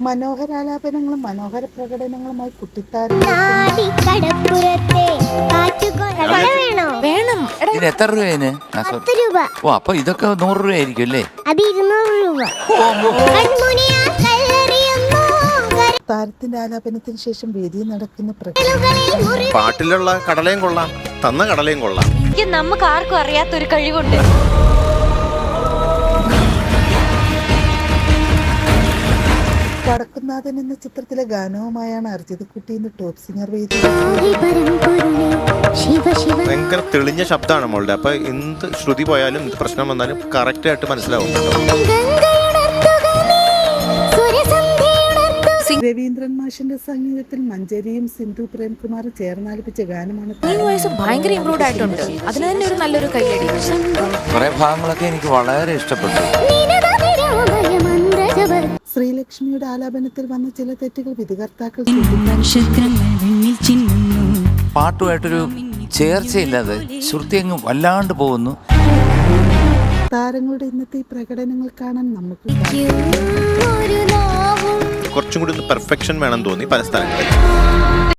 മനോഹരാലാപനങ്ങളും മനോഹര പ്രകടനങ്ങളുമായി കുട്ടിത്താരം വേണം. ഇതിന് എത്ര രൂപേന്? ഓ, അപ്പൊ ഇതൊക്കെ 100 രൂപ ആയിരിക്കും അല്ലേ? അത് 200 രൂപ. താരത്തിന്റെ ആലാപനത്തിന് ശേഷം വേദിയിൽ നടക്കുന്ന പാട്ടിലുള്ള കടലയും കൊള്ളാം, തന്ന കടലയും കൊള്ളാം. നമുക്ക് ആർക്കും അറിയാത്തൊരു കഴിവുണ്ട്. വടക്കുന്നാഥൻ എന്ന ചിത്രത്തിലെ ഗാനവുമായാണ് അർജിത് കുട്ടി ഇന്ന് ടോപ്പ് സിംഗർ വേദി. ഭയങ്കര തെളിഞ്ഞ ശബ്ദമാണ് മോളുടെ. അപ്പൊ എന്ത് ശ്രുതി പോയാലും പ്രശ്നം വന്നാലും കറക്റ്റ് ആയിട്ട് മനസ്സിലാവും. രവീന്ദ്രൻ മാഷിന്റെ സംഗീതത്തിൽ മഞ്ചേരിയും സിന്ധു പ്രേംകുമാറും ചേർന്നാലപിച്ച ഗാനമാണ്. ഭയങ്കര ഇംപ്രൂവ്ഡ് ആയിട്ടുണ്ട്. അതിന് തന്നെ ഒരു നല്ലൊരു കൈയടി. കുറെ ഭാഗങ്ങളൊക്കെ എനിക്ക് വളരെ ഇഷ്ടപ്പെട്ടു. ശ്രീലക്ഷ്മിയുടെ ആലാപനത്തിൽ വന്ന ചില തെറ്റുകൾ വിധികർത്താക്കൾ പാട്ടുമായിട്ടൊരു ചേർച്ചയില്ലാതെ ശ്രുതി അങ്ങ് വല്ലാണ്ട് പോകുന്നു. താരങ്ങളുടെ ഇന്നത്തെ ഈ പ്രകടനങ്ങൾ കാണാൻ നമുക്ക് കുറച്ചും കൂടി ഒന്ന് പെർഫെക്ഷൻ വേണം തോന്നി പല സ്ഥലങ്ങളിൽ.